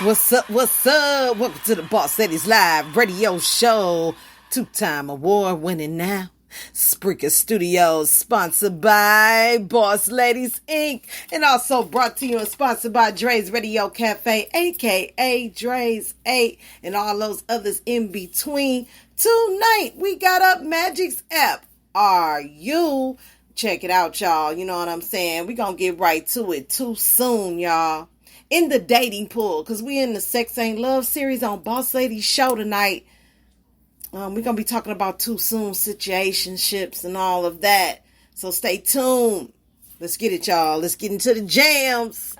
What's up, what's up? Welcome to the Boss Ladies Live radio show. Two-time award-winning now. Spreaker Studios, sponsored by Boss Ladies Inc. And also brought to you and sponsored by Dre's Radio Cafe, a.k.a. Dre's 8, and all those others in between. Tonight, we got up Magic's app. Are you? Check it out, y'all. You know what I'm saying? We're going to get right to it too soon, y'all. In the dating pool, because we in the Sex Ain't Love series on Boss Ladies Show tonight. We're going to be talking about too soon situationships and all of that. So stay tuned. Let's get it, y'all. Let's get into the jams.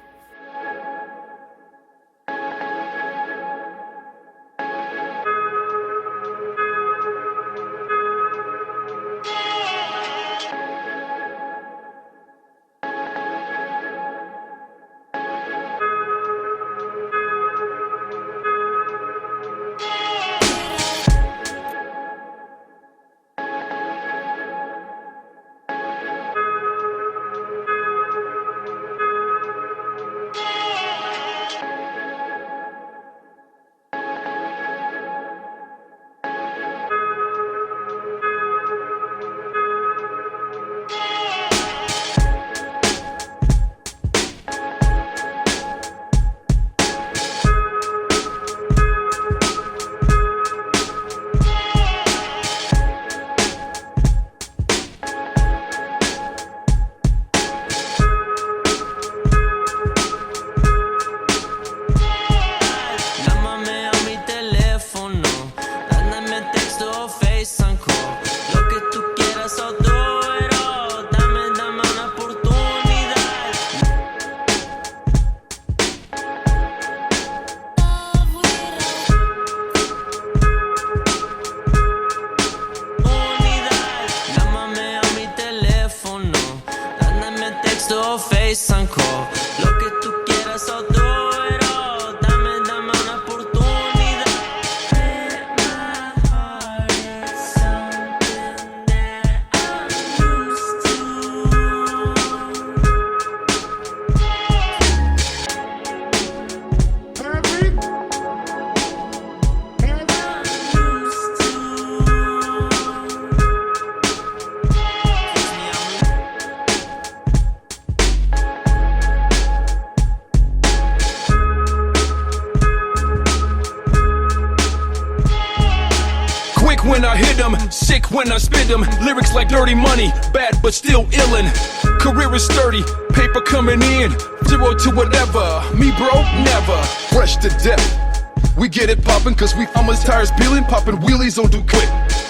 Sick when I spit them, lyrics like dirty money, bad but still illin'. Career is sturdy, paper coming in, 0 to whatever, me bro, never. Fresh to death, we get it poppin' cause we almost tires peeling, poppin' wheelies on do quick.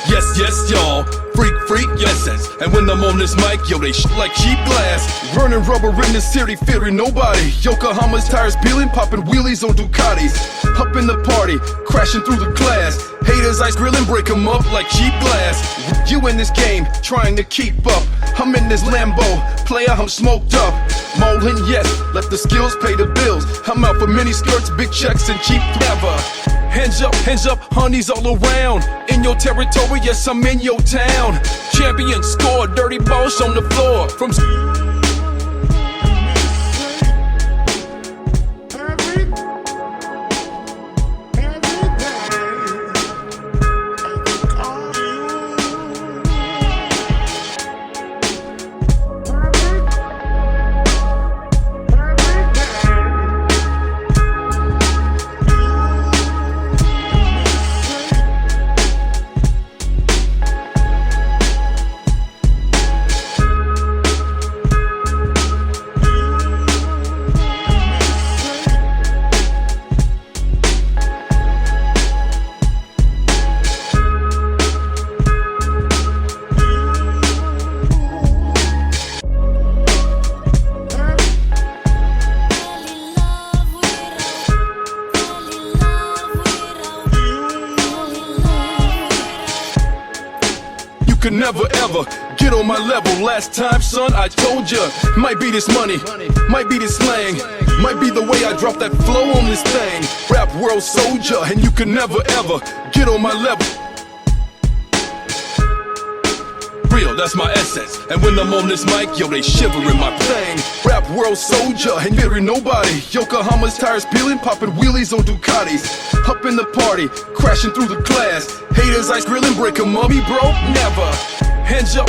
Yes, yes, y'all, freak, yes, yes. And when I'm on this mic, yo, they like cheap glass. Burning rubber in the city, fearing nobody. Yokohama's tires peeling, popping wheelies on Ducatis. Up in the party, crashing through the glass. Haters ice grilling, break them up like cheap glass. You in this game, trying to keep up. I'm in this Lambo, player, I'm smoked up. Molin, yes, let the skills pay the bills. I'm out for mini skirts, big checks, and cheap never. Hands up, honeys all around. In your territory, yes, I'm in your town. Champion score, dirty balls on the floor. From could never ever get on my level. Last time, son, I told ya, might be this money, might be this slang. Might be the way I drop that flow on this thing. Rap world soldier, and you can never ever get on my level. Real, that's my essence. And when I'm on this mic, yo, they shivering my thing. Rap world soldier, ain't fearing nobody. Yokohama's tires peeling, popping wheelies on Ducatis. Up in the party, crashing through the glass. Haters ice grilling, break 'em up. Me broke, never. Hands up.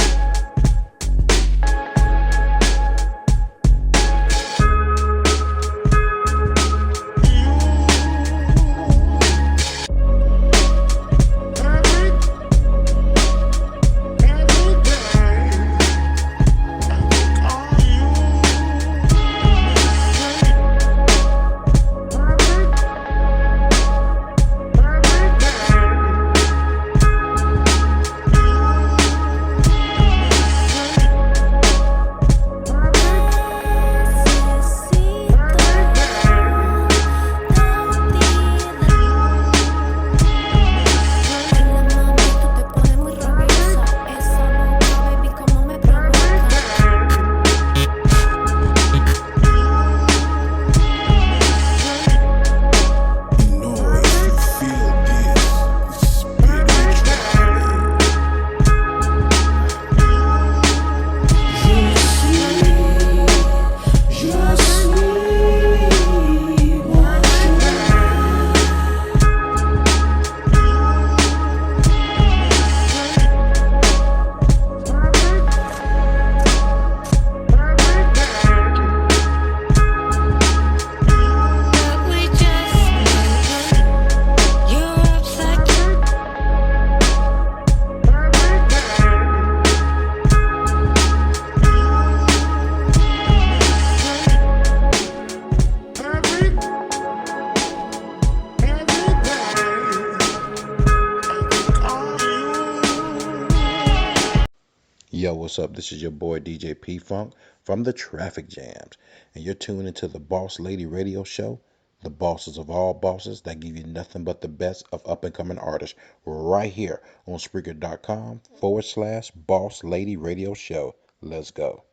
Yo, what's up? This is your boy DJ P Funk from the Traffic Jams, and you're tuning into the Boss Lady Radio Show, the bosses of all bosses that give you nothing but the best of up-and-coming artists right here on Spreaker.com/Boss Lady Radio Show. Let's go.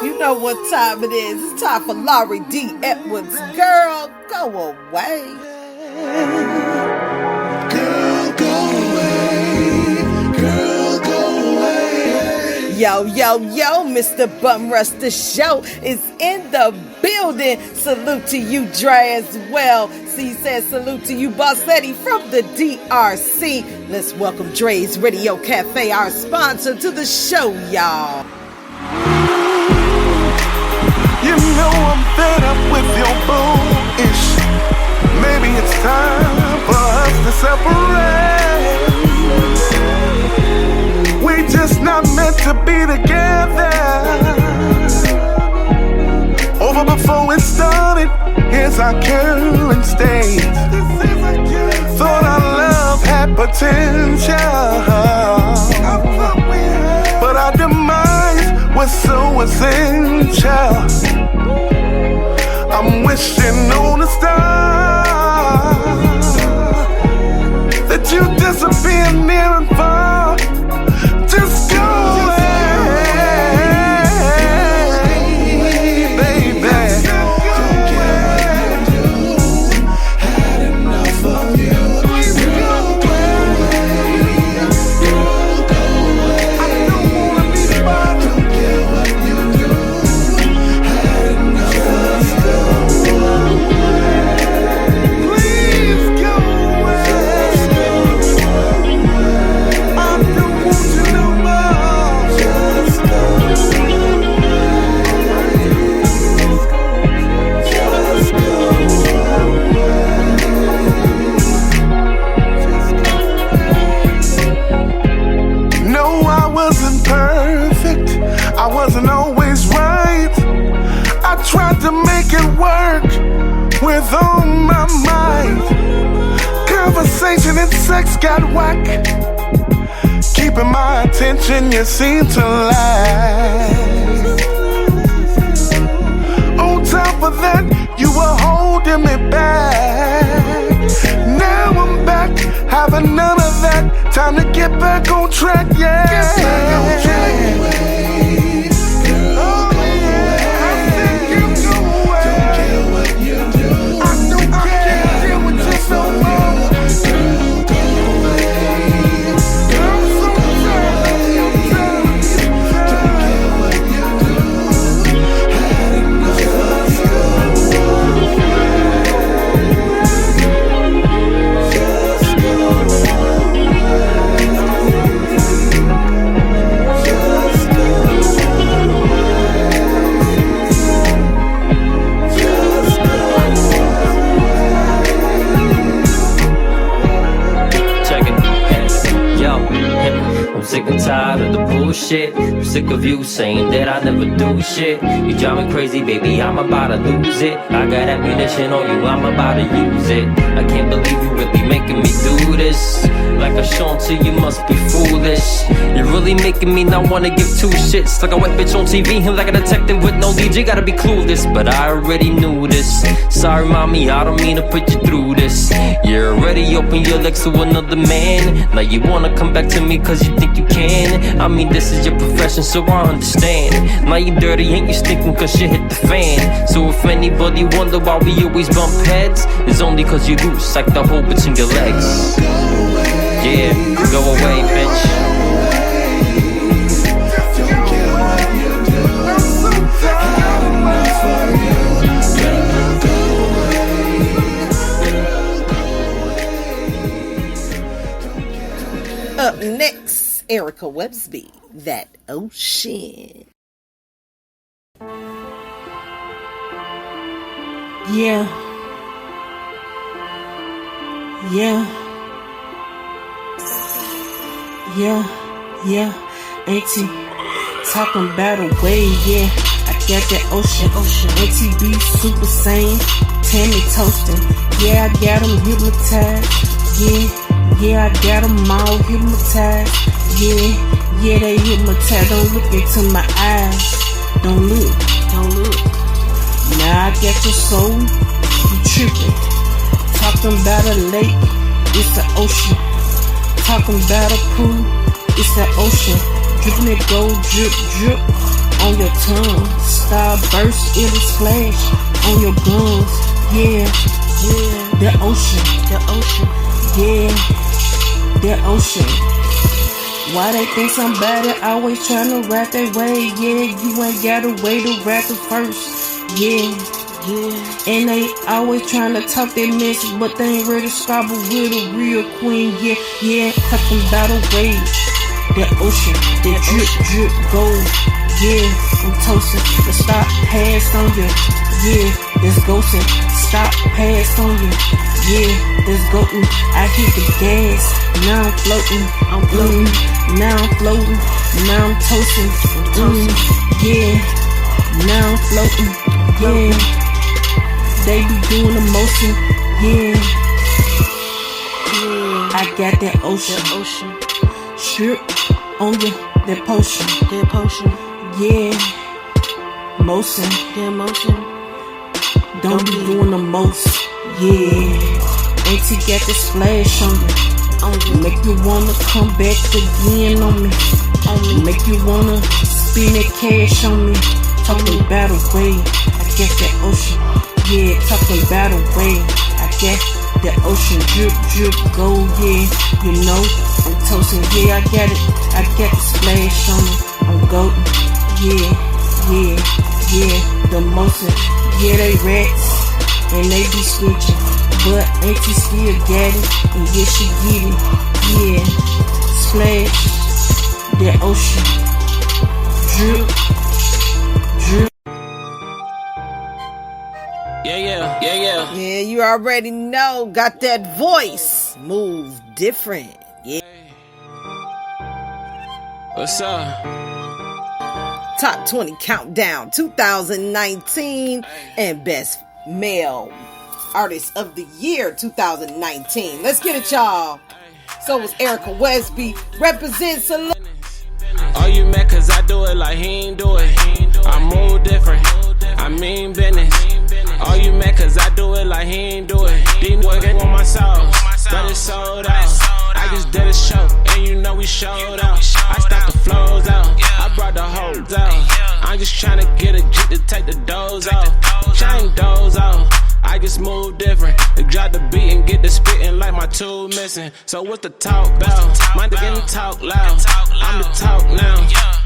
You know what time it is. It's time for Laurie D. Edwards. Girl, go away. Girl, go away. Girl, go away. Yo, yo, yo, Mr. Bum Rush, the show is in the building. Salute to you, Dre, as well. C says salute to you, Bossetti from the DRC. Let's welcome Dre's Radio Cafe, our sponsor, to the show, y'all. You know I'm fed up with your bull-ish. Maybe it's time for us to separate. We just not meant to be together. Over before it started, here's our current state. Thought our love had potential, but our demise was so essential. I'm wishing on a star that you disappear near and far. Just go away, baby. Don't care what you do. Had enough of you. Please go away. Girl, go away. I don't wanna be bothered. Don't care what you do. Had enough of you. Please go away. I don't want you no more. Just go away. Just go away. No, I wasn't perfect. I wasn't always right. I tried to make it work with all my might. Conversation and sex got whack. Keeping my attention, you seem to lack. On top of that, you were holding me back. Now I'm back, having none of that. Time to get back on track, yeah. Get back on track, girl, go away. shit. I'm sick of you saying that I never do shit. You drive me crazy, baby, I'm about to lose it. I got ammunition on you, I'm about to use it. I can't believe you really making me do this. Like I shown to you, must be foolish. You're really making me not wanna give two shits. Like a white bitch on TV, like a detective with no lead. You gotta be clueless, but I already knew this. Sorry, mommy, I don't mean to put you through this. You already opened your legs to another man. Now you wanna come back to me cause you think you can. I mean, this is your profession, so I understand. Now you dirty, ain't you stinking cause shit hit the fan. So if anybody wonder why we always bump heads, it's only cause you loose like the hole between your legs. Yeah, go away, bitch. Up next, Erica Websby, That Ocean. Yeah. Auntie, talking about a way, yeah. I got that ocean. Auntie be super sane, Tammy toasting. Yeah, I got them hypnotized. Yeah, I got them all hypnotized. Yeah, they hypnotized. Don't look into my eyes. Don't look. Now I got your soul, you tripping. Talking about a lake, it's the ocean. Talking about a pool, it's the ocean. Dripping it gold, drip, drip on your tongue. Starburst, it'll splash on your gums. Yeah, the ocean. Yeah, the ocean. Why they think somebody always tryna rap their way? Yeah, you ain't gotta wait to rap it first. Yeah. And they always tryna talk their mess, but they ain't ready to squabble with a real queen. Yeah, talking about a wave, the ocean, the drip, gold. Yeah, I'm toasting, the stop, pass on you. Yeah, there's ghosting, stop, pass on you. Yeah, there's goatin', I hit the gas, now I'm floating. Now I'm floating, now I'm toasting. Yeah, now I'm floating. Yeah, they be doing the motion. Yeah, I got that ocean. Strip on you, that potion. Yeah, motion. Don't be doing the most. Yeah, auntie got the splash on you. Make you wanna come back again on me. Make you wanna spend that cash on me. Talking about a way, I got that ocean. Yeah, talking about a way, I got that ocean. Drip, gold. Yeah, you know I'm toasting. Yeah, I got it. I got the splash on it. I'm golden. Yeah, the motion. Yeah, they rats and they be switching, but auntie still got it, and yeah, she get it. Yeah, splash that ocean. Drip. Yeah, you already know. Got that voice. Move different. Yeah. What's up? Top 20 Countdown 2019 and Best Male Artist of the Year 2019. Let's get it, y'all. So was Erica Websby. Represents a. Are you mad cause I do it like he ain't do it? I move different, I mean business. Are you mad cause I do it like he ain't do it? These niggas want my sauce, but it's sold out. I just did a show, and you know we showed out. I stopped the flows out, I brought the hoes out. I'm just tryna get a Jeep to take the doors out. Chain doors out, I just move different. They drop the beat and get the spitting like my tool missing. So what's the talk about? My nigga talk loud, I'm the talk now.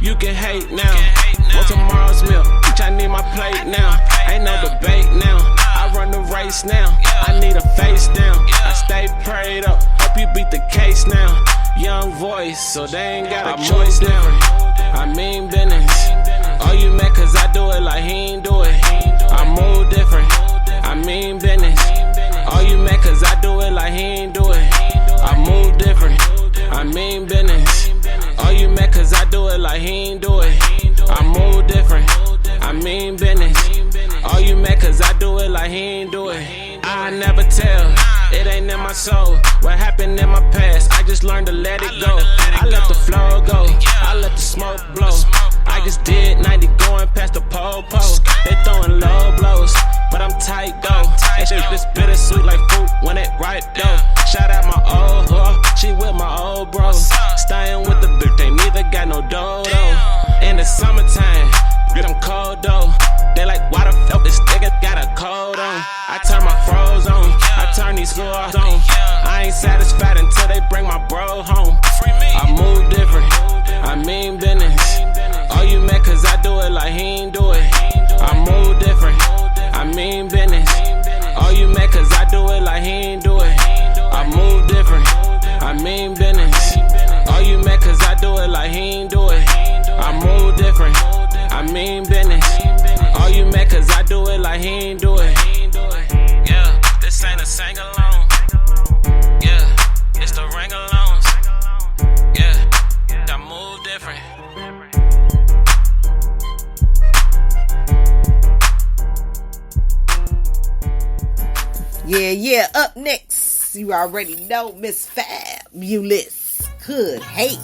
You can hate now. Want tomorrow's meal, bitch, I need my plate now. Ain't no debate now, I run the race now. I need a face down, I stay prayed up. Hope you beat the case now. Young voice, so they ain't got a choice now. I mean business. Are you mad cause I do it like he ain't do it? I move different, I mean business. Are you mad cause I do it like he ain't do it? I move different, I mean business. Are you mad cause I do it like he like he ain't do it. I never tell, it ain't in my soul. What happened in my past, I just learned to let it go. I let the flow go, I let the smoke blow. I just did 90 going past the po-po. They throwing low blows, but I'm tight though. And shit this bittersweet like fruit when it ripe though. Shout out my old hoe, she with my old bro. Staying with the bitch, they neither got no dough though. In the summertime, get them cold though. They like, why the fuck this nigga got a cold on? I turn my froze on, I turn these scores on. I ain't satisfied until they bring my bro home. I move different, I mean business. Oh, you mad cause I do it like he ain't do it. I move different, I mean business. Oh, you mad cause I do it like he ain't do it. I move different, I mean business. Oh, you mad cause I do it like he ain't do it. I move different, I mean business. Oh, you mad cause I do it like he ain't do it. Yeah, this ain't a sing along. Yeah, it's the ring alongs. Yeah, I move different. Yeah, up next, you already know Miss Fabulous Could Hate.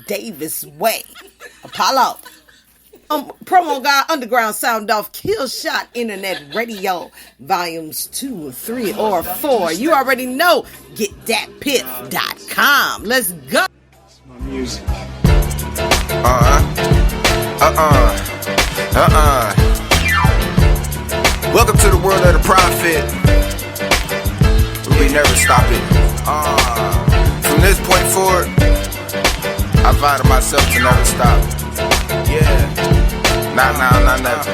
Davis Way. Apollo. Promo Guy Underground Sound Off Kill Shot Internet Radio Volumes 2, 3, or 4. You already know. GetThatPiff.com. Let's go. My music. Welcome to the world of the prophet. We never stop it. From this point forward, I vow to myself to never stop. Yeah, not now, not never.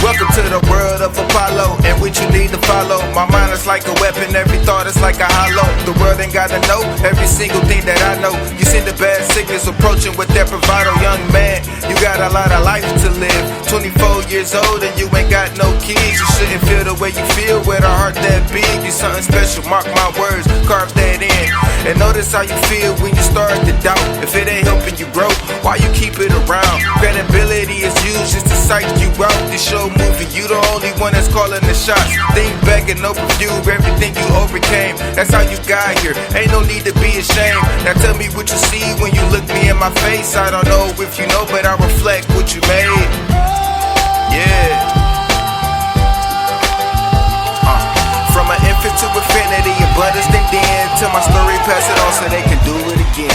Welcome to the world of Apollo, in which you need to follow. My mind is like a weapon, every thought is like a hollow. The world ain't gotta know every single thing that I know. You see the bad sickness approaching with that bravado. Young man, you got a lot of life to live. 24 years old and you ain't got no kids. You shouldn't feel the way you feel with a heart that big. You something special, mark my words, carve that in. And notice how you feel when you start to doubt. If it ain't helping you grow, why you keep it around? Credibility is used just to psych you out. This show movie, you the only one that's calling the shots. Think back and overview everything you overcame. That's how you got here, ain't no need to be ashamed. Now tell me what you see when you look me in my face. I don't know if you know, but I reflect what you made. Yeah. From an infant to infinity, and brothers then till my story pass it on so they can do it again.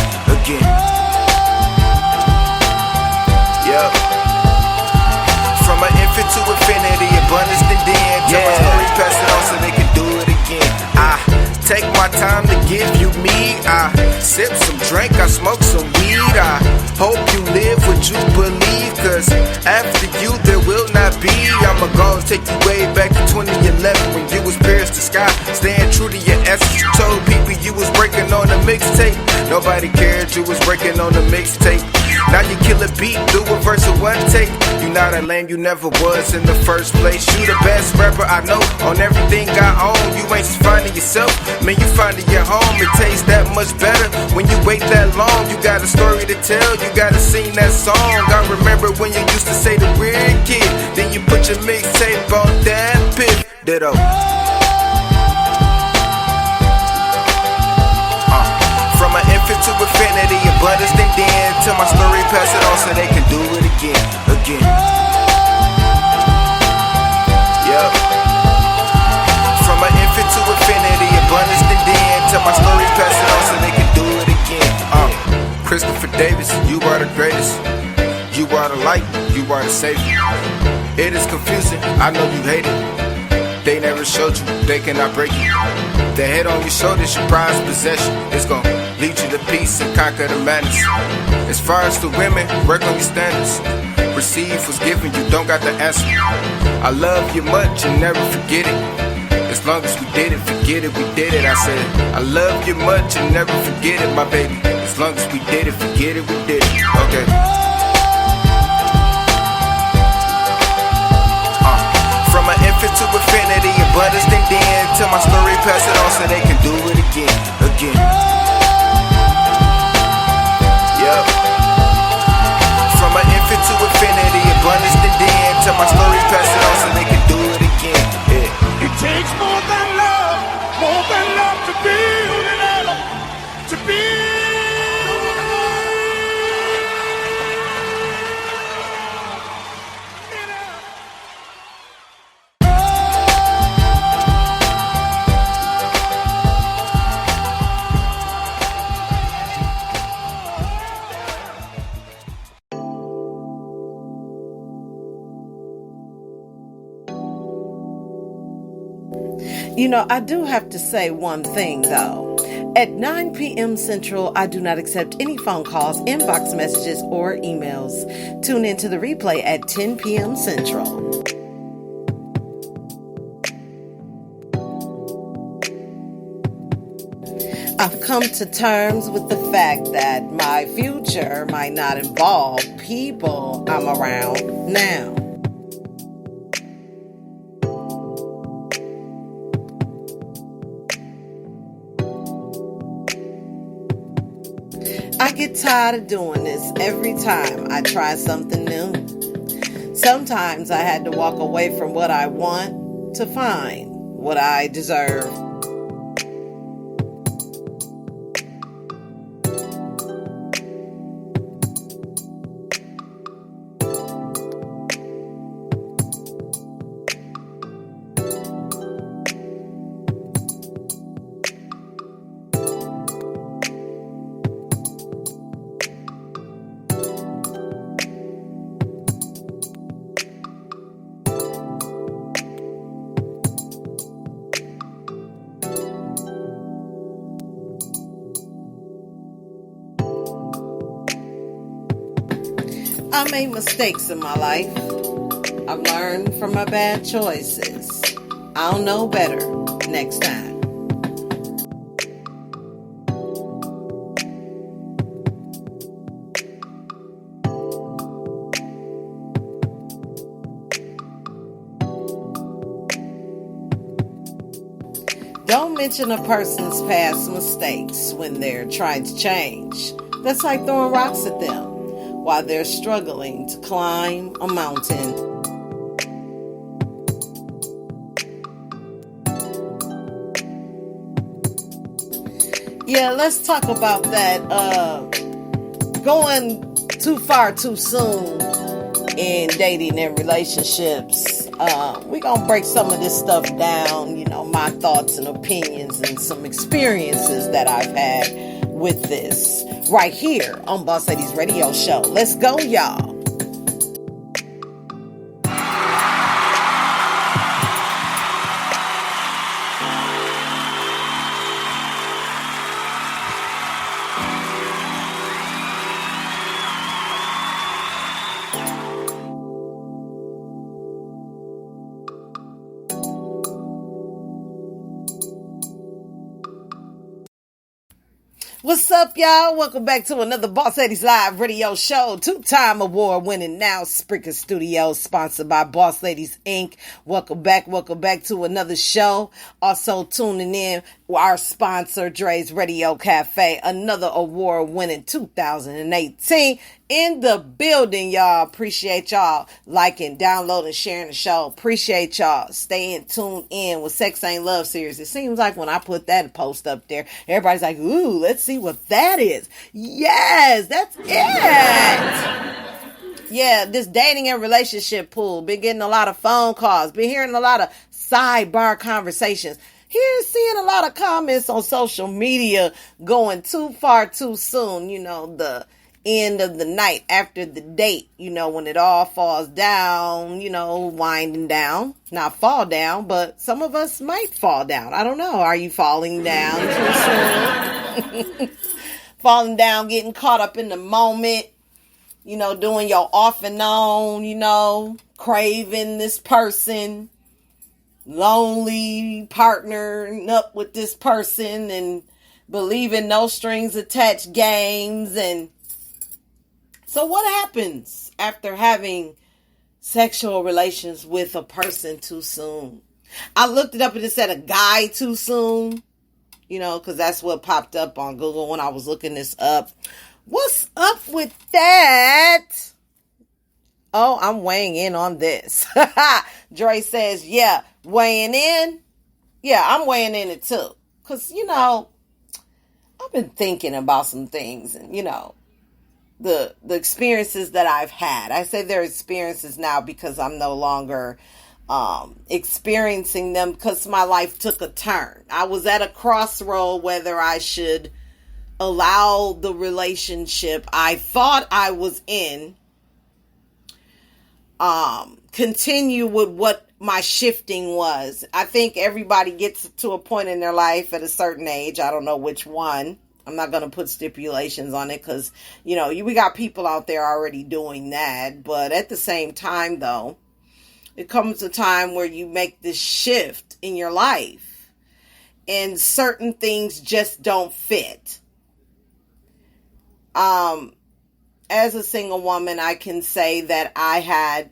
Yep. From an infant to infinity, abundance then till my story pass it on so they can do it again. I take my time to give you me. I sip some drink, I smoke some weed. I hope you live what you believe, cause after you there will not be. I'ma go and take you way back to 2011 when you was pierced the sky, staying true to your essence. You told people you was breaking on a mixtape. Nobody cared you was breaking on a mixtape. Now you kill a beat, do a verse of one take. You not a lame, you never was in the first place. You the best rapper I know on everything I own. You ain't just finding yourself, man, you finding your home. It tastes that much better when you wait that long. You got a story to tell, you gotta sing that song. I remember when you used to say the weird kid, then you put your mixtape on that pit. Ditto. From an infant to infinity, and brothers then till my story pass it on so they can do it again. Yep. From an infant to infinity, and brothers then till my story pass it on so they can do it again. Christopher Davis, you are the greatest. You are the light, you are the savior. It is confusing, I know you hate it. They never showed you, they cannot break you. The head on your shoulders, your prized possession. It's gon' lead you to peace and conquer the madness. As far as the women, work on your standards. Receive what's given, you don't got the answer. I love you much and never forget it. As long as we did it, forget it, we did it. I said, I love you much and never forget it, my baby. As long as we did it, forget it, we did it. Okay. From an infant to infinity, and brothers then till my story pass it on so they can do it again. Yep. From an infant to infinity, and brothers then till my story pass it on so they can do it again. Yeah. It takes more than love to build an album, to build. You know, I do have to say one thing, though. At 9 p.m. Central, I do not accept any phone calls, inbox messages, or emails. Tune into the replay at 10 p.m. Central. I've come to terms with the fact that my future might not involve people I'm around now. I get tired of doing this every time I try something new. Sometimes I had to walk away from what I want to find what I deserve. I made mistakes in my life. I've learned from my bad choices. I'll know better next time. Don't mention a person's past mistakes when they're trying to change. That's like throwing rocks at them while they're struggling to climb a mountain. Yeah, let's talk about that. Going too far too soon in dating and relationships. We're going to break some of this stuff down, my thoughts and opinions and some experiences that I've had with this right here on Boss Ladies Radio Show. Let's go, y'all. What's up, y'all? Welcome back to another Boss Ladies Live Radio Show. Two-time award-winning Now Spreaker Studios, sponsored by Boss Ladies Inc. Welcome back to another show. Also tuning in, our sponsor, Dre's Radio Cafe, another award-winning 2018 in the building, y'all. Appreciate y'all liking, downloading, sharing the show. Appreciate y'all staying tuned in with Sex Ain't Love series. It seems like when I put that post up there, everybody's like, ooh, let's see what that is. Yes, that's it. Yeah, this dating and relationship pool. Been getting a lot of phone calls. Been hearing a lot of sidebar conversations. Seeing a lot of comments on social media going too far too soon. The end of the night after the date, when it all falls down, winding down. Not fall down, but some of us might fall down. I don't know. Are you falling down too soon? Falling down, getting caught up in the moment, doing your off and on, craving this person, lonely, partnering up with this person, and believing no strings attached games. And so what happens after having sexual relations with a person too soon? I looked it up and it said a guy too soon, because that's what popped up on Google when I was looking this up. What's up with that? Oh, I'm weighing in on this. Dre says, yeah, weighing in. Yeah, I'm weighing in it too. Because, I've been thinking about some things and, the experiences that I've had. I say they're experiences now because I'm no longer experiencing them because my life took a turn. I was at a crossroad whether I should allow the relationship I thought I was in continue with what my shifting was. I think everybody gets to a point in their life at a certain age. I don't know which one. I'm not going to put stipulations on it because, we got people out there already doing that. But at the same time, though, it comes a time where you make this shift in your life and certain things just don't fit. As a single woman, I can say that I had,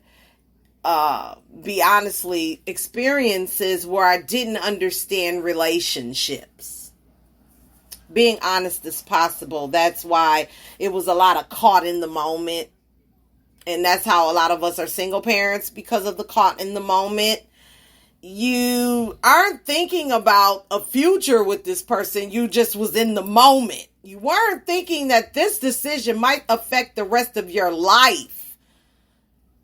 be honestly, experiences where I didn't understand relationships. Being honest as possible. That's why it was a lot of caught in the moment. And that's how a lot of us are single parents, because of the caught in the moment. You aren't thinking about a future with this person. You just was in the moment. You weren't thinking that this decision might affect the rest of your life.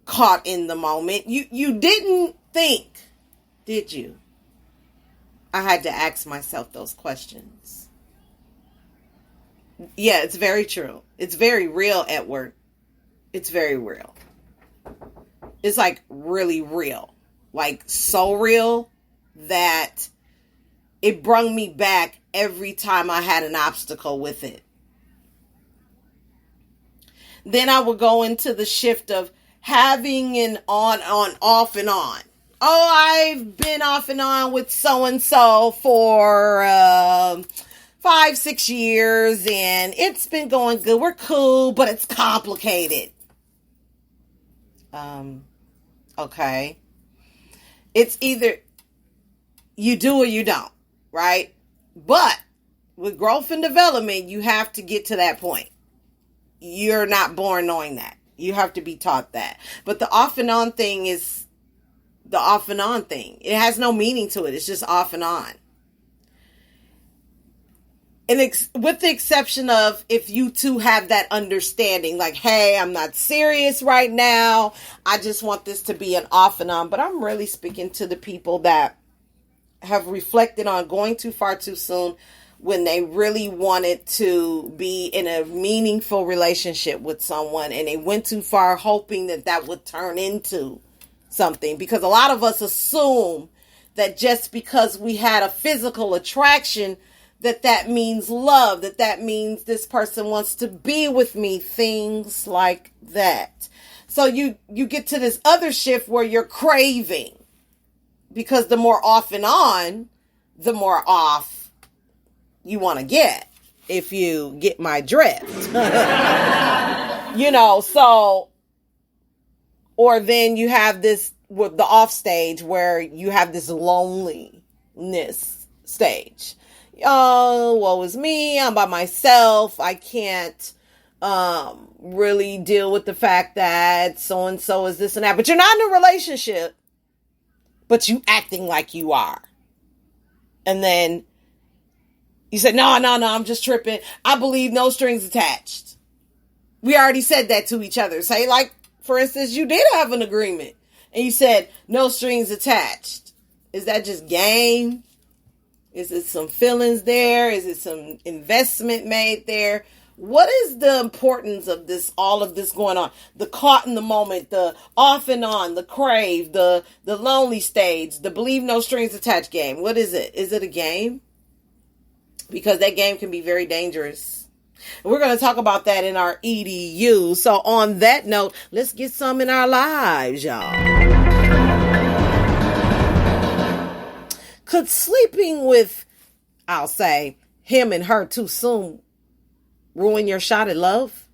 Caught in the moment. You didn't think, did you? I had to ask myself those questions. Yeah, it's very true. It's very real, Edward. It's very real. It's like really real. Like so real that it brought me back every time I had an obstacle with it. Then I would go into the shift of having an on, off and on. I've been off and on with so-and-so for 5-6 years, and it's been going good. We're cool, but it's complicated. Okay. It's either you do or you don't, right? But with growth and development, you have to get to that point. You're not born knowing that. You have to be taught that. But the off and on thing is the off and on thing. It has no meaning to it. It's just off and on. And with the exception of if you two have that understanding, like, hey, I'm not serious right now. I just want this to be an off and on. But I'm really speaking to the people that have reflected on going too far too soon when they really wanted to be in a meaningful relationship with someone, and they went too far hoping that that would turn into something. Because a lot of us assume that just because we had a physical attraction, that means love, that means this person wants to be with me, things like that. So you get to this other shift where you're craving, because the more off and on, the more off you want to get, if you get my drift. So, or then you have this with the off stage where you have this loneliness stage. Oh, woe is me. I'm by myself. I can't really deal with the fact that so-and-so is this and that. But you're not in a relationship, but you acting like you are. And then you said, no, I'm just tripping. I believe no strings attached. We already said that to each other. Say, like, for instance, you did have an agreement. And you said, no strings attached. Is that just game? Is it some feelings there? Is it some investment made there? What is the importance of this, all of this going on? The caught in the moment, the off and on, the crave, the lonely stage, the believe no strings attached game. What is it? Is it a game? Because that game can be very dangerous. And we're going to talk about that in our EDU. So on that note, let's get some in our lives, y'all. Could sleeping with, I'll say, him and her too soon ruin your shot at love?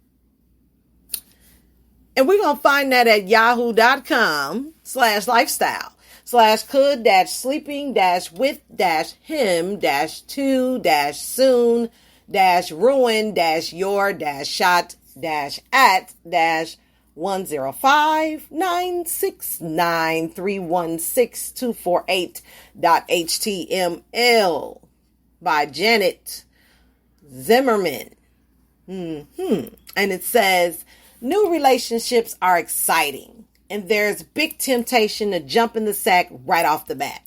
And we're going to find that at yahoo.com/sleeping-with-2-soon-105-969-316-248.html by Janet Zimmerman. And it says, new relationships are exciting, and there's big temptation to jump in the sack right off the bat.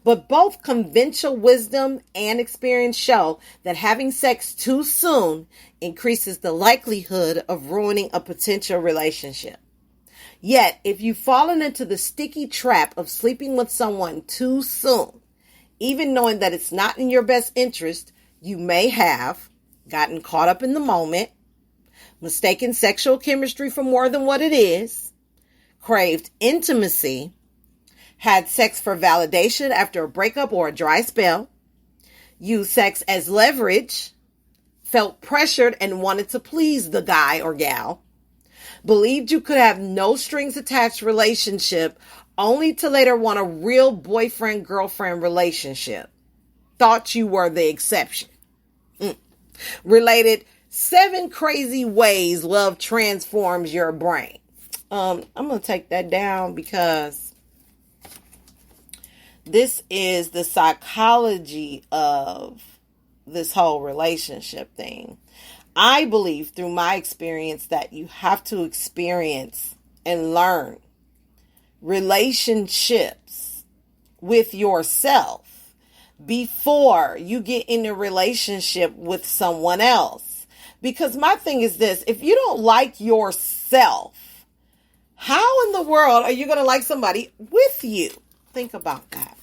But both conventional wisdom and experience show that having sex too soon increases the likelihood of ruining a potential relationship. Yet, if you've fallen into the sticky trap of sleeping with someone too soon, even knowing that it's not in your best interest, you may have gotten caught up in the moment, mistaken sexual chemistry for more than what it is, craved intimacy, had sex for validation after a breakup or a dry spell, used sex as leverage, felt pressured and wanted to please the guy or gal, believed you could have no strings attached relationship only to later want a real boyfriend-girlfriend relationship, thought you were the exception. Related 7 crazy ways love transforms your brain. I'm going to take that down because this is the psychology of this whole relationship thing. I believe through my experience that you have to experience and learn relationships with yourself before you get in a relationship with someone else. Because my thing is this, if you don't like yourself, how in the world are you going to like somebody with you? Think about that.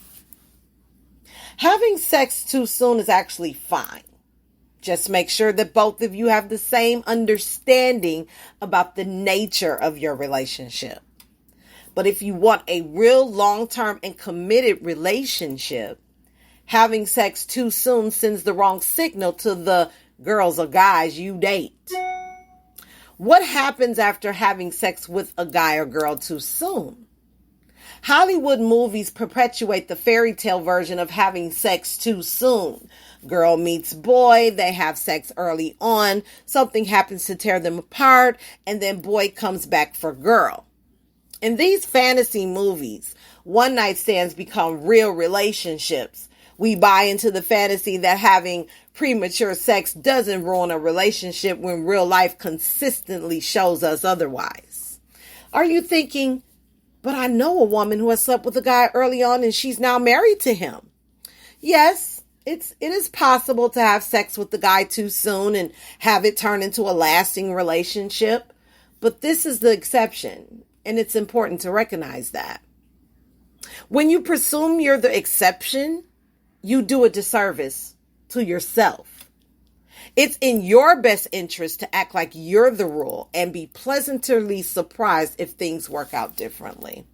Having sex too soon is actually fine. Just make sure that both of you have the same understanding about the nature of your relationship. But if you want a real long-term and committed relationship, having sex too soon sends the wrong signal to the girls or guys you date. What happens after having sex with a guy or girl too soon? Hollywood movies perpetuate the fairy tale version of having sex too soon. Girl meets boy, they have sex early on, something happens to tear them apart, and then boy comes back for girl. In these fantasy movies, one-night stands become real relationships. We buy into the fantasy that having premature sex doesn't ruin a relationship when real life consistently shows us otherwise. Are you thinking, but I know a woman who has slept with a guy early on and she's now married to him? Yes, it is possible to have sex with the guy too soon and have it turn into a lasting relationship. But this is the exception, and it's important to recognize that. When you presume you're the exception, you do a disservice to yourself. It's in your best interest to act like you're the rule and be pleasantly surprised if things work out differently.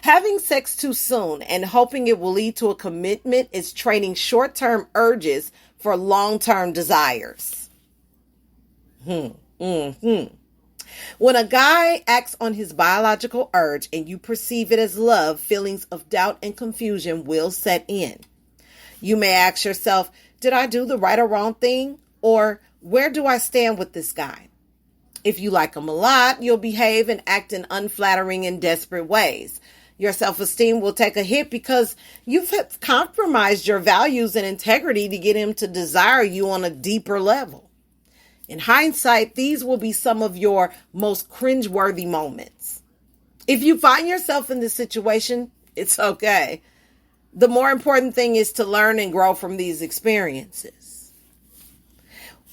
Having sex too soon and hoping it will lead to a commitment is trading short-term urges for long-term desires. When a guy acts on his biological urge and you perceive it as love, feelings of doubt and confusion will set in. You may ask yourself, did I do the right or wrong thing? Or where do I stand with this guy? If you like him a lot, you'll behave and act in unflattering and desperate ways. Your self-esteem will take a hit because you've compromised your values and integrity to get him to desire you on a deeper level. In hindsight, these will be some of your most cringeworthy moments. If you find yourself in this situation, it's okay. The more important thing is to learn and grow from these experiences.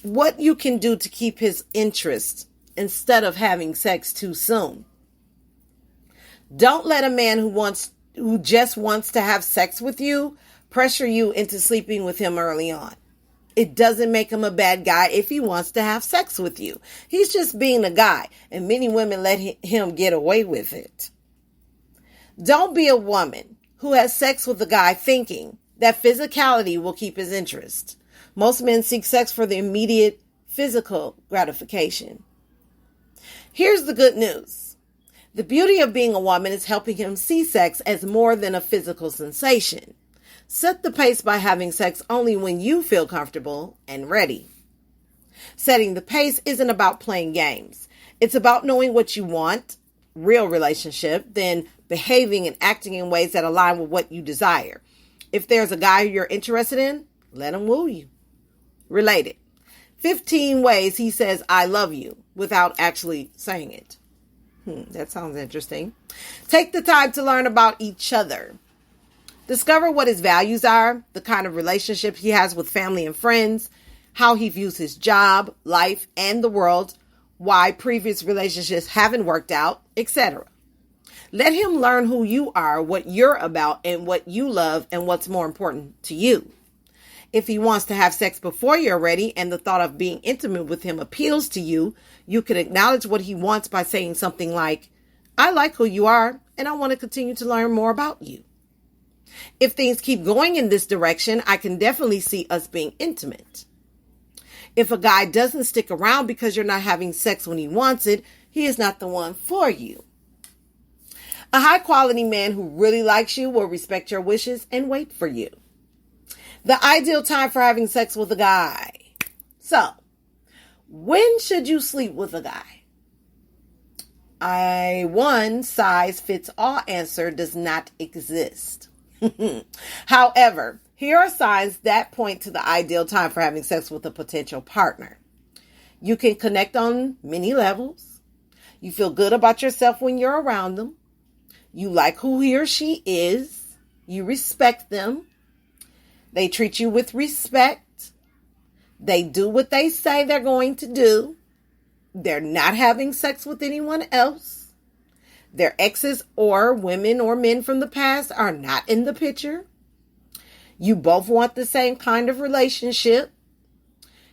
What you can do to keep his interest instead of having sex too soon. Don't let a man who just wants to have sex with you pressure you into sleeping with him early on. It doesn't make him a bad guy if he wants to have sex with you. He's just being a guy, and many women let him get away with it. Don't be a woman who has sex with a guy thinking that physicality will keep his interest. Most men seek sex for the immediate physical gratification. Here's the good news. The beauty of being a woman is helping him see sex as more than a physical sensation. Set the pace by having sex only when you feel comfortable and ready. Setting the pace isn't about playing games. It's about knowing what you want, real relationship, then behaving and acting in ways that align with what you desire. If there's a guy you're interested in, let him woo you. Related. 15 ways he says, I love you, without actually saying it. That sounds interesting. Take the time to learn about each other. Discover what his values are, the kind of relationship he has with family and friends, how he views his job, life, and the world, why previous relationships haven't worked out, etc. Let him learn who you are, what you're about, and what you love, and what's more important to you. If he wants to have sex before you're ready and the thought of being intimate with him appeals to you, you can acknowledge what he wants by saying something like, I like who you are, and I want to continue to learn more about you. If things keep going in this direction, I can definitely see us being intimate. If a guy doesn't stick around because you're not having sex when he wants it, he is not the one for you. A high quality man who really likes you will respect your wishes and wait for you. The ideal time for having sex with a guy. So, when should you sleep with a guy? A one-size-fits-all answer does not exist. However, here are signs that point to the ideal time for having sex with a potential partner. You can connect on many levels. You feel good about yourself when you're around them. You like who he or she is. You respect them. They treat you with respect. They do what they say they're going to do. They're not having sex with anyone else. Their exes or women or men from the past are not in the picture. You both want the same kind of relationship.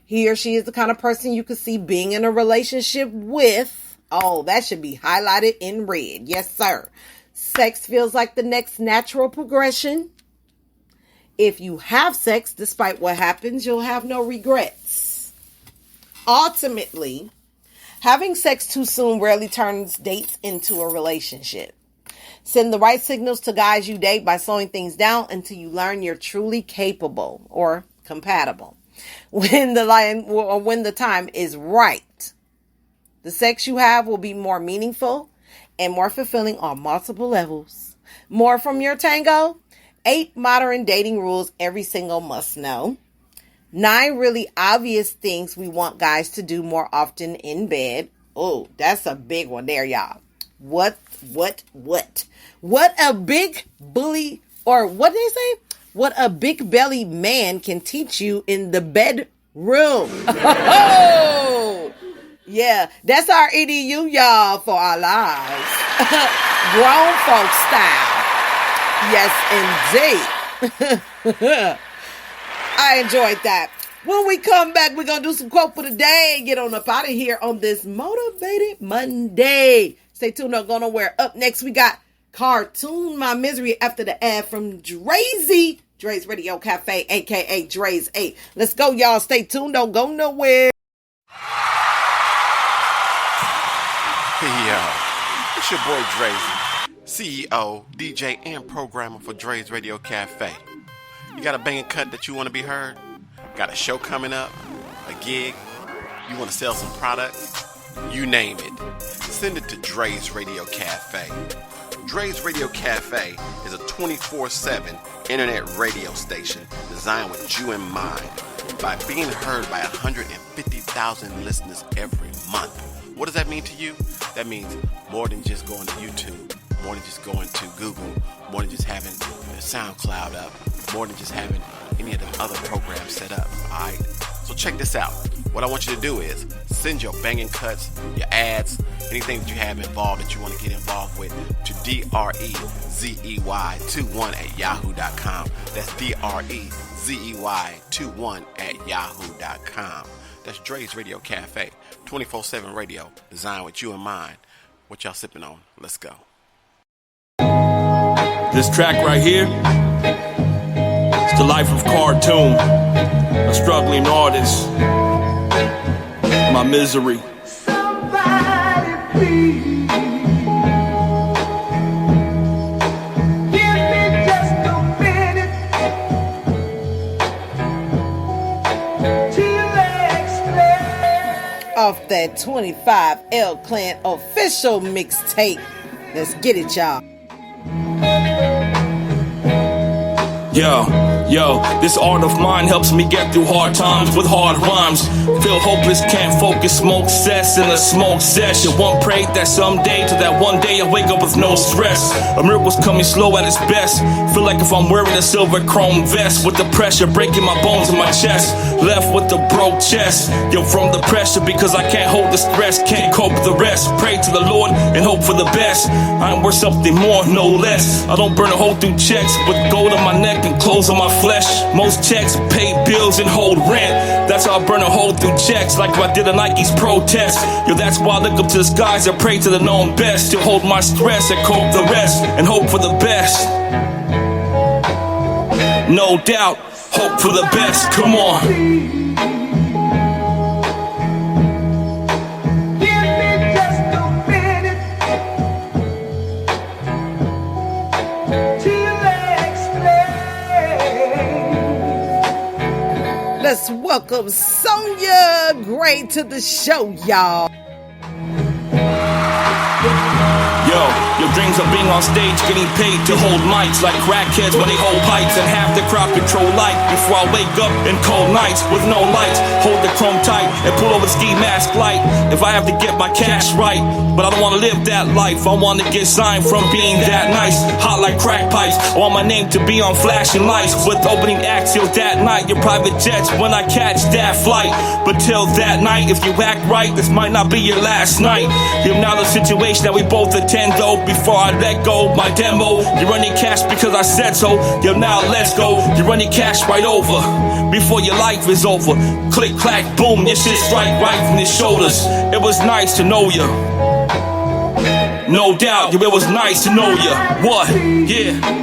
He or she is the kind of person you could see being in a relationship with Oh, that should be highlighted in red. Yes, sir. Sex feels like the next natural progression. If you have sex, despite what happens, you'll have no regrets. Ultimately, having sex too soon rarely turns dates into a relationship. Send the right signals to guys you date by slowing things down until you learn you're truly capable or compatible. When the time is right, the sex you have will be more meaningful and more fulfilling on multiple levels. More from your tango. 8 modern dating rules every single must know. 9 really obvious things we want guys to do more often in bed. Oh, that's a big one there, y'all. What a big bully, or what did they say? What a big belly man can teach you in the bedroom. Oh, yeah, that's our EDU, y'all, for our lives. Grown folk style. Yes, indeed. I enjoyed that. When we come back, we're going to do some quote for the day. Get on up out of here on this Motivated Monday. Stay tuned, don't go nowhere. Up next, we got Cartoon My Misery after the ad from Drazy. Dre's Radio Cafe, a.k.a. Dre's 8. Let's go, y'all. Stay tuned, don't go nowhere. Hey, yo. It's your boy Drazy, CEO, DJ, and programmer for Dre's Radio Cafe. You got a banging cut that you want to be heard? Got a show coming up? A gig? You want to sell some products? You name it. Send it to Dre's Radio Cafe. Dre's Radio Cafe is a 24/7 internet radio station designed with you in mind. By being heard by 150,000 listeners every month. What does that mean to you? That means more than just going to YouTube, more than just going to Google, more than just having SoundCloud up, more than just having any of them other programs set up, alright? So check this out. What I want you to do is send your banging cuts, your ads, anything that you have involved that you want to get involved with to DREZEY21@yahoo.com. That's DREZEY21@yahoo.com. That's Dre's Radio Cafe, 24/7 radio, designed with you in mind. What y'all sipping on? Let's go. This track right here, it's the life of Cartoon, a struggling artist. My misery. Somebody please. Give me just a minute till I explain. Off that 25 L Clan official mixtape. Let's get it, y'all. Yo, this art of mine helps me get through hard times with hard rhymes. Feel hopeless, can't focus, smoke cess in a smoke session. One pray that someday, till that one day I wake up with no stress. A miracle's coming slow at its best. Feel like if I'm wearing a silver chrome vest, with the pressure breaking my bones in my chest. Left with the broke chest. Yo, from the pressure because I can't hold the stress, can't cope with the rest. Pray to the Lord and hope for the best. I'm worth something more, no less. I don't burn a hole through checks with gold on my neck and clothes on my flesh. Most checks pay bills and hold rent. That's how I burn a hole through checks, like if I did a Nike's protest. Yo, that's why I look up to the skies and pray to the known best. To hold my stress and cope the rest and hope for the best. No doubt, hope for the best. Come on. Let's welcome Sonya Gray to the show, y'all. Your dreams of being on stage, getting paid to hold mics like crackheads when they hold pipes, and half the crowd control light before I wake up in cold nights with no lights. Hold the chrome tight and pull over ski mask light if I have to get my cash right. But I don't want to live that life. I want to get signed from being that nice. Hot like crack pipes. I want my name to be on flashing lights with opening acts till that night. Your private jets when I catch that flight. But till that night, if you act right, this might not be your last night. You're now the situation that we both attend though. Before I let go my demo, you're running cash because I said so. Yo, now let's go. You're running cash right over before your life is over. Click, clack, boom, your shit strike right from the shoulders. It was nice to know you. No doubt, it was nice to know ya. What? Yeah.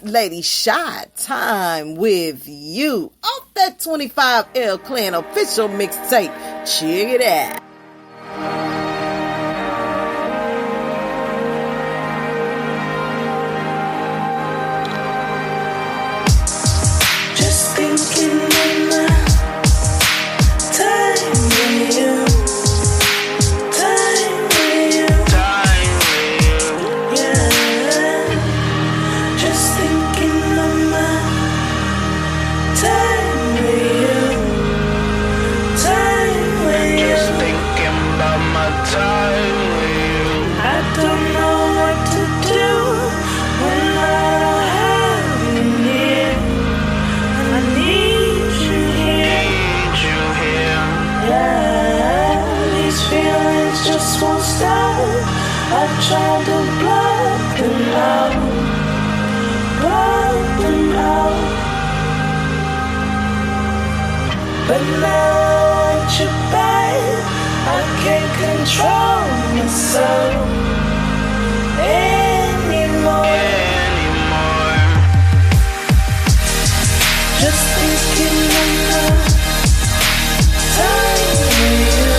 Lady Shy Time with you off that 25L Clan official mixtape. Check it out. Just thinking of my time with you. Trying to block them out, but now at your back, I can't control myself anymore. Just thinking of the time with you.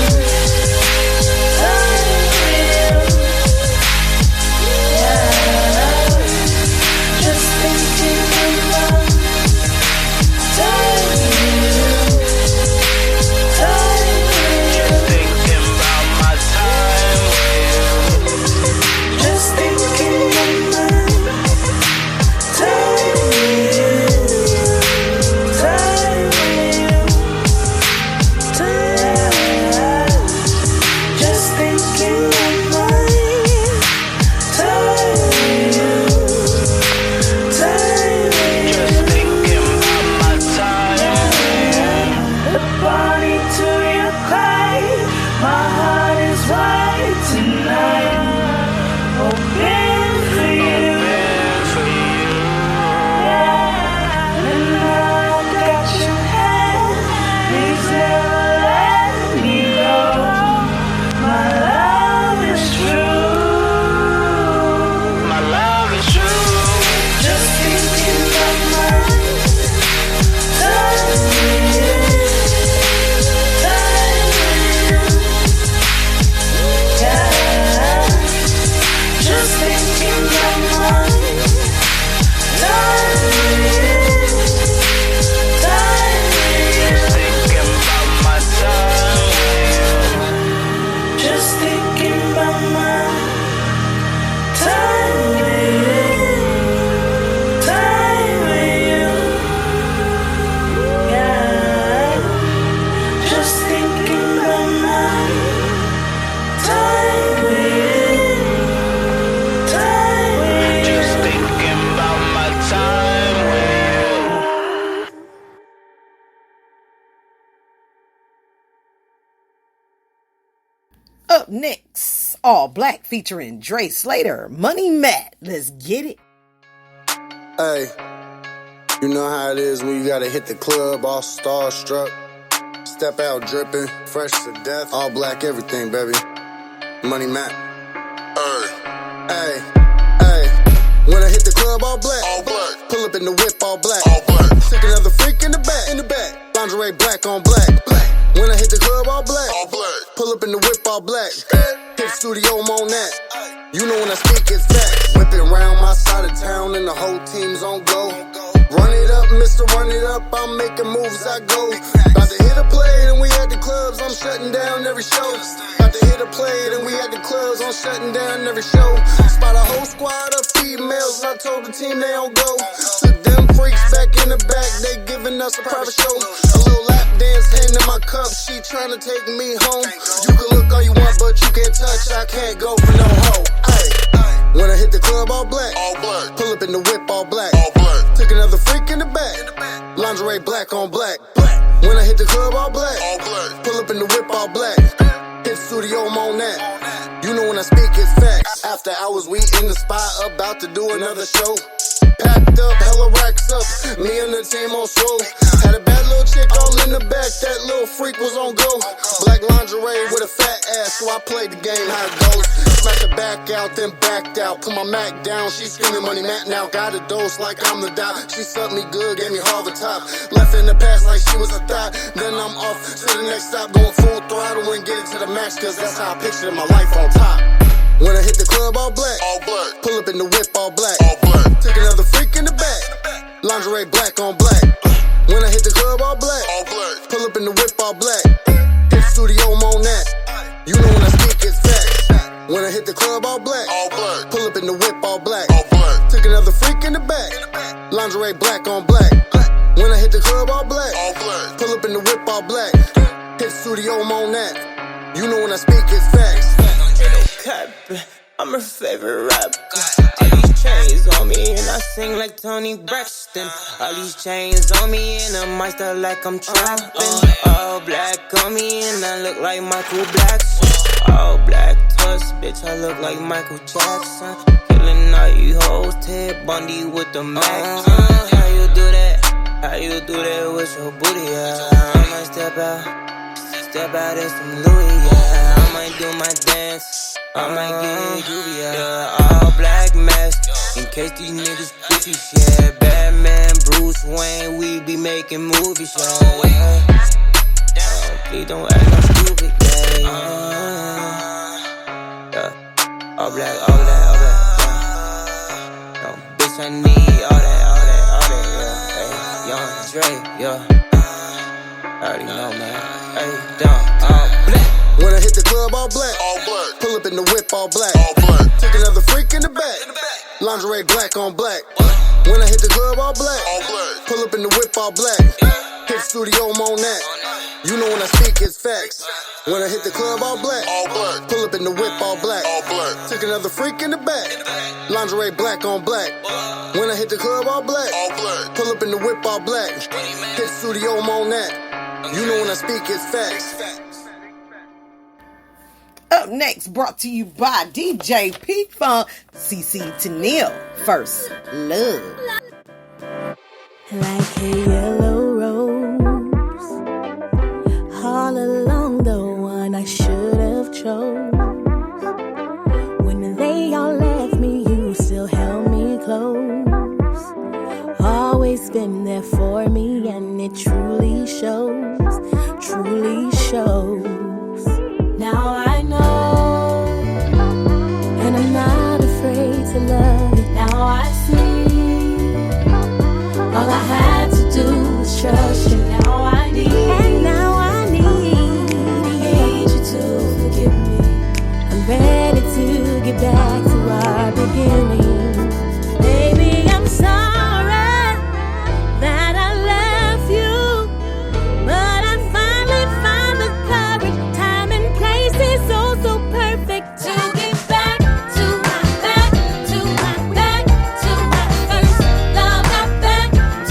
Up next, All Black featuring Dre Slater, Money Matt. Let's get it. Hey, you know how it is when you gotta hit the club all starstruck. Step out dripping, fresh to death. All black everything, baby. Money Matt. Hey, hey. When I hit the club, all black. Pull up in the whip, all black. Took another freak in the back. Lingerie, black on black. When I hit the club, all black. Pull up in the whip, all black. Hit studio, I'm on that. You know when I speak, it's facts. Whipping around my side of town and the whole team's on go. Run it up, Mr. Run It Up, I'm making moves, I go. About to hit a play, and we at the clubs, I'm shutting down every show. About to hit a play, and we at the clubs, I'm shutting down every show. Spot a whole squad of females, I told the team they don't go. Took them freaks back in the back, they giving us a private show. A little lap dance, hand in my cup, she trying to take me home. You can look all you want, but you can't touch, I can't go for no hoe. Ay. When I hit the club, all black. Pull up in the whip, all black. Took another freak in the back. Lingerie, black on black. When I hit the club, all black. Pull up in the whip, all black. Hit studio, I'm on that. You know when I speak, it's facts. After hours, we in the spot, about to do another show. Packed up, hella racks up, me and the team on slow. Had a bad little chick all in the back, that little freak was on go. Black lingerie with a fat ass, so I played the game how it goes. Smacked her back out, then backed out. Put my Mac down, she screaming money Mac now. Got a dose like I'm the doc. She sucked me good, gave me all the top. Left in the past like she was a thought. Then I'm off to the next stop, going full throttle and get it to the max, cause that's how I pictured my life on top. When I hit the club, all black. Pull up in the whip, all black. Took another freak in the back. Lingerie, black on black. When I hit the club, all black. Pull up in the whip, all black. Hit studio, I'm on that. You know when I speak, it's facts. When I hit the club, all black. Pull up in the whip, all black. Took another freak in the back. Lingerie, black on black. When I hit the club, all black. Pull up in the whip, all black. Hit studio, I'm on that. You know when I speak, it's facts. I'm her favorite rapper. All these chains on me and I sing like Tony Braxton. All these chains on me and I might start like I'm trapping. All black on me and I look like Michael Jackson. All black tuss, bitch, I look like Michael Jackson. Killing all you hoes, Ted Bundy with the Mac. How you do that? How you do that with your booty? Yeah, I might step out in some Louis. Yeah, I might do my dance. I might get groovy, yeah. All black mask, in case these niggas bitches, yeah. Batman, Bruce Wayne, we be making movies, yeah. Please don't act no stupid, yeah. All black, yeah. No, bitch, I need all that, yeah. Hey, Young Dre, yeah. I already know, man. Hey, dumb, all black. When I hit the club, all black. Pull up in the whip, all black. Took another freak in the back. Lingerie, black on black. When I hit the club, all black. Pull up in the whip, all black. Hit studio, I'm on that. You know when I speak, it's facts. When I hit the club, all black. Pull up in the whip, all black. Took another freak in the back. Lingerie, black on black. When I hit the club, all black. Pull up in the whip, all black. Hit studio, I'm on that. You know when I speak, it's facts. Up next, brought to you by DJ P-Funk, CC Tennille, First Love. Like a yellow rose, all along the one I should have chose. When they all left me, you still held me close. Always been there for me, and it truly shows, truly shows. Now I know, and I'm not afraid to love it. Now I see, all I had to do was trust you. Now I need, and now I need you to forgive me. I'm ready to get back to our beginning. Baby, I'm sorry that I left you, but I finally found the courage. Time and place is so perfect to get back to my first love. Got back to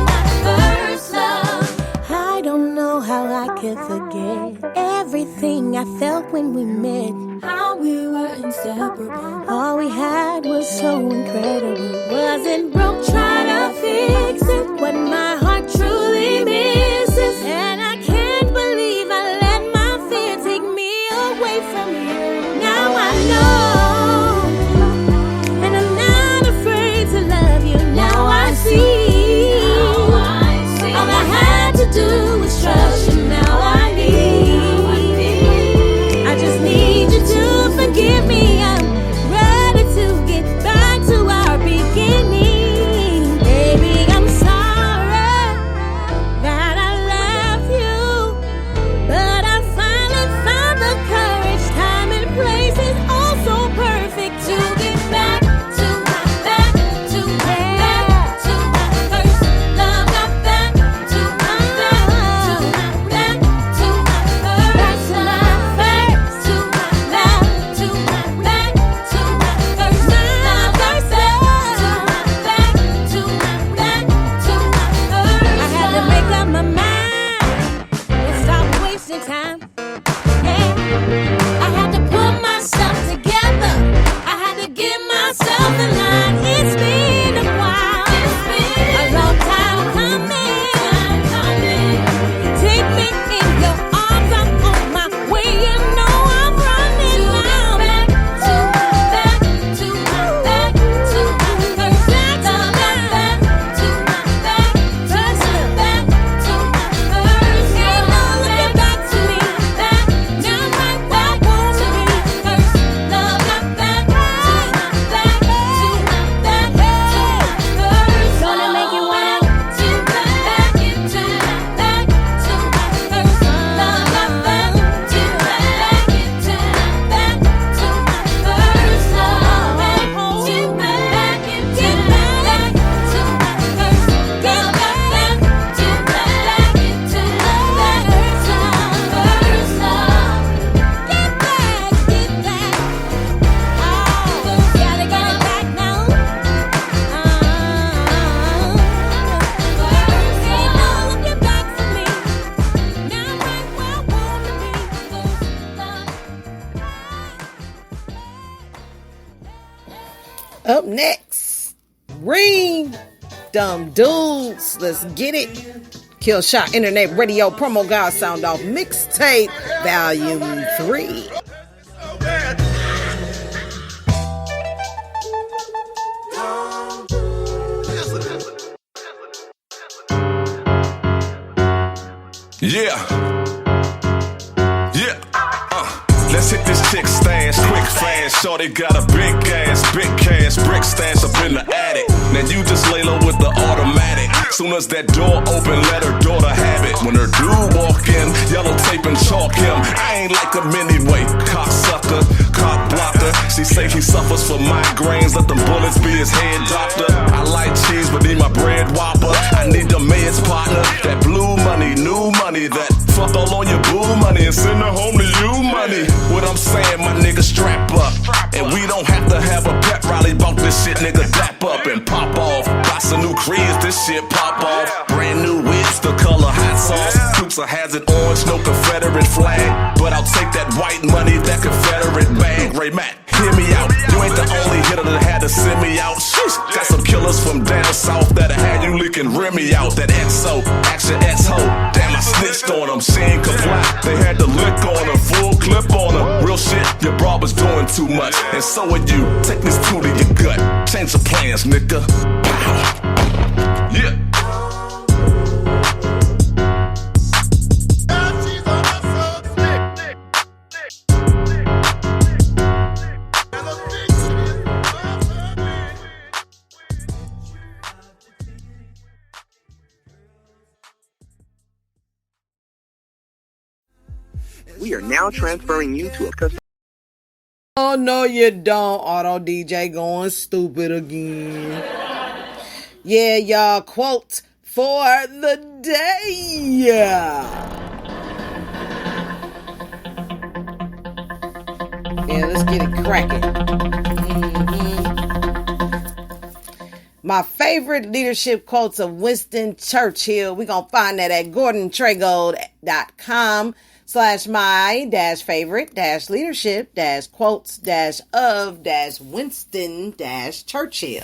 my first love. I don't know how I could forget everything I felt when we met. How we were inseparable. All we had was so incredible. Wasn't broke trying to fix it. What my heart truly misses. And I can't believe I let my fear take me away from you. Now I know Up next, Reem, Dumb Dudes. Let's get it. Killshot Internet Radio Promo God Sound Off Mixtape Volume 3. Let's hit this chick stance, quick fast. Shorty got a big ass, big cash, brick stance up in the attic. Now you just lay low with the automatic. Soon as that door open, let her daughter have it. When her dude walk in, yellow tape and chalk him. I ain't like him anyway, cocksucker, cock blocker. She say he suffers from migraines, let them bullets be his head doctor. I like cheese, but need my bread whopper. I need the meds partner, that blue money, new money, that fuck all on your boo money and send her home to you money. What I'm saying, my nigga, strap up. And we don't have to have a pep rally about this shit, nigga. Dap up and pop off. Buy some new creams, this shit pop off. Brand new wigs, the color hot sauce. Coops a hazard orange, no Confederate flag. But I'll take that white money, that Confederate bag. Ray Mac, hear me out. You ain't the only hitter that had to send me out. Sheesh, got some killers from down south that'll have you leaking Remy out. That XO, action X-Ho. Damn, I snitched on them, she ain't comply. They had to lick on her, full clip on her. Real shit, your bra was doing too much. And so are you, take this two to your gut. Change the plans, nigga. Pow. Yeah. We are now transferring you to a custom. Oh, no, you don't. Auto DJ going stupid again. Yeah, y'all. Quote for the day. Yeah, let's get it cracking. My favorite leadership quotes of Winston Churchill. We're going to find that at GordonTregold.com/my-favorite-leadership-quotes-of-Winston-Churchill.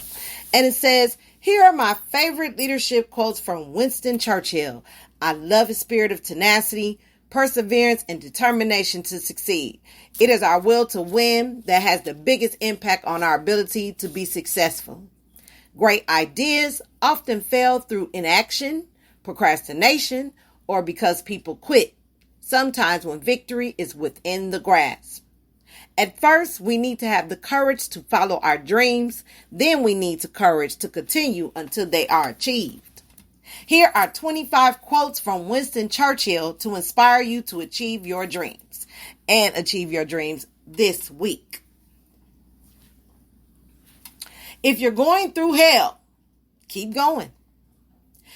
And it says, here are my favorite leadership quotes from Winston Churchill. I love his spirit of tenacity, perseverance, and determination to succeed. It is our will to win that has the biggest impact on our ability to be successful. Great ideas often fail through inaction, procrastination, or because people quit. Sometimes when victory is within the grasp. At first, we need to have the courage to follow our dreams. Then we need the courage to continue until they are achieved. Here are 25 quotes from Winston Churchill to inspire you to achieve your dreams and achieve your dreams this week. If you're going through hell, keep going.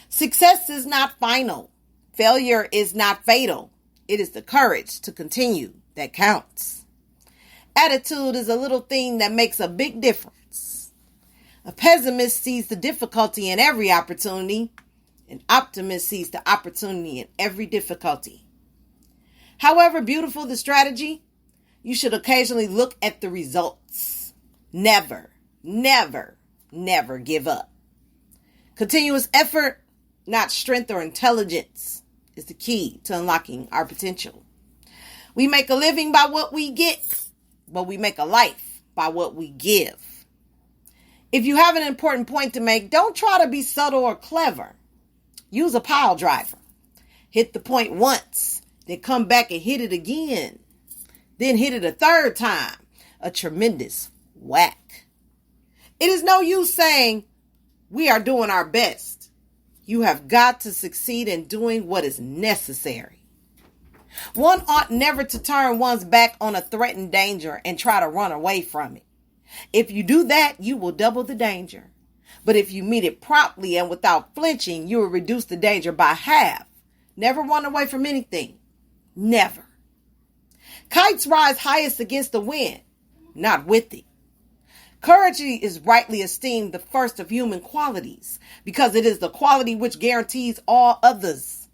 Success is not final. Failure is not fatal. It is the courage to continue that counts. Attitude is a little thing that makes a big difference. A pessimist sees the difficulty in every opportunity. An optimist sees the opportunity in every difficulty. However beautiful the strategy, you should occasionally look at the results. Never, never, never give up. Continuous effort, not strength or intelligence, is the key to unlocking our potential. We make a living by what we get, but we make a life by what we give. If you have an important point to make, don't try to be subtle or clever. Use a pile driver. Hit the point once, then come back and hit it again. Then hit it a third time. A tremendous whack. It is no use saying, we are doing our best. You have got to succeed in doing what is necessary. One ought never to turn one's back on a threatened danger and try to run away from it. If you do that, you will double the danger. But if you meet it promptly and without flinching, you will reduce the danger by half. Never run away from anything. Never. Kites rise highest against the wind, not with it. Courage is rightly esteemed the first of human qualities because it is the quality which guarantees all others.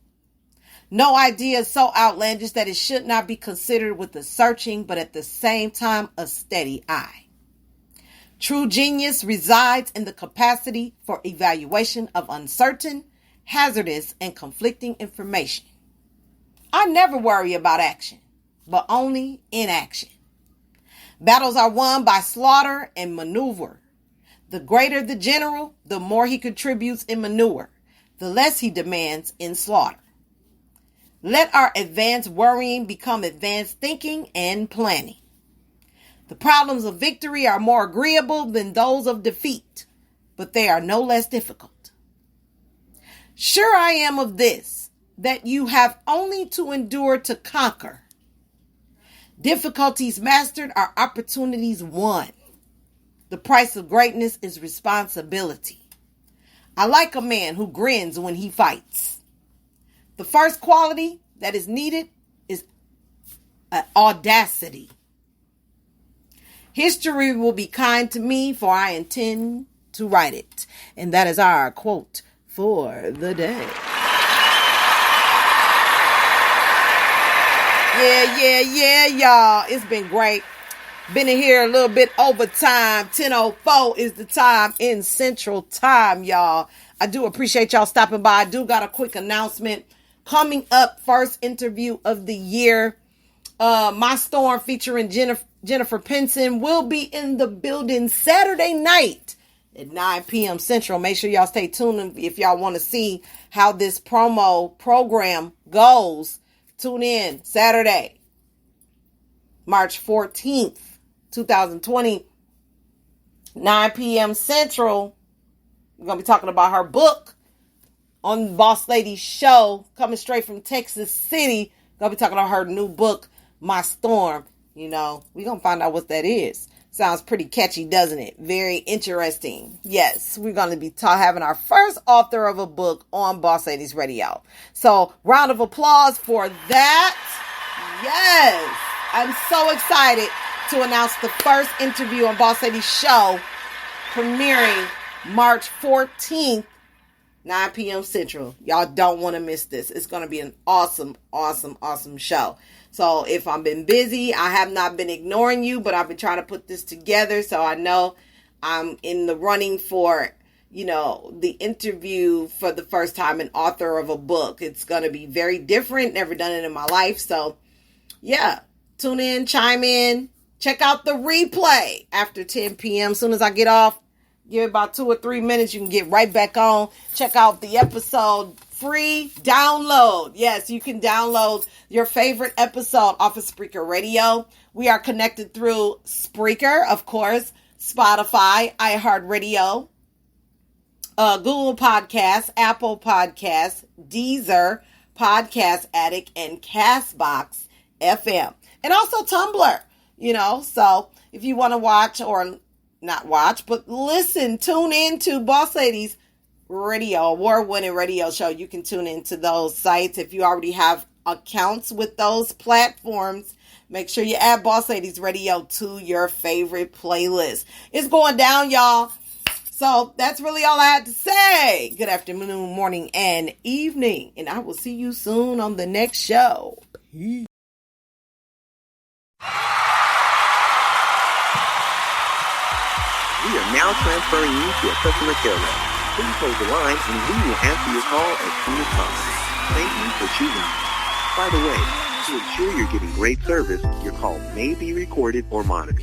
No idea is so outlandish that it should not be considered with a searching but at the same time a steady eye. True genius resides in the capacity for evaluation of uncertain, hazardous, and conflicting information. I never worry about action, but only inaction. Battles are won by slaughter and maneuver. The greater the general, the more he contributes in manure, the less he demands in slaughter. Let our advanced worrying become advanced thinking and planning. The problems of victory are more agreeable than those of defeat, but they are no less difficult. Sure I am of this, that you have only to endure to conquer. Difficulties mastered are opportunities won. The price of greatness is responsibility. I like a man who grins when he fights. The first quality that is needed is audacity. History will be kind to me, for I intend to write it. And that is our quote for the day. Yeah, y'all. It's been great. Been in here a little bit over time. 10:04 is the time in Central Time, y'all. I do appreciate y'all stopping by. I do got a quick announcement. Coming up, first interview of the year. My Storm featuring Jennifer Pinson will be in the building Saturday night at 9 p.m. Central. Make sure y'all stay tuned if y'all want to see how this promo program goes. Tune in Saturday, March 14th, 2020, 9 p.m. Central. We're going to be talking about her book on Boss Lady Show, coming straight from Texas City. Going to be talking about her new book, My Storm. You know, we're going to find out what that is. Sounds pretty catchy, doesn't it? Very interesting. Yes, we're going to be having our first author of a book on Boss Ladies Radio. So, round of applause for that. Yes, I'm so excited to announce the first interview on Boss Ladies Show, premiering March 14th, 9 p.m. Central. Y'all don't want to miss this. It's going to be an awesome show. So if I've been busy, I have not been ignoring you, but I've been trying to put this together. So I know I'm in the running for, the interview for the first time, an author of a book. It's going to be very different. Never done it in my life. So yeah, tune in, chime in, check out the replay after 10 p.m. As soon as I get off, give it about 2 or 3 minutes. You can get right back on. Check out the episode. Free download. Yes, you can download your favorite episode off of Spreaker Radio. We are connected through Spreaker, of course, Spotify, iHeartRadio, Google Podcasts, Apple Podcasts, Deezer, Podcast Addict, and Castbox FM. And also Tumblr, So if you want to watch or not watch, but listen, tune in to Boss Ladies Radio, award-winning radio show. You can tune into those sites. If you already have accounts with those platforms, make sure you add Boss Ladies Radio to your favorite playlist. It's going down, y'all. So that's really all I had to say. Good afternoon, morning, and evening. And I will see you soon on the next show. Peace. We are now transferring you to a customer care rep. Please hold the line and we will answer your call as soon as possible. Thank you for choosing us. By the way, to ensure you're getting great service, your call may be recorded or monitored.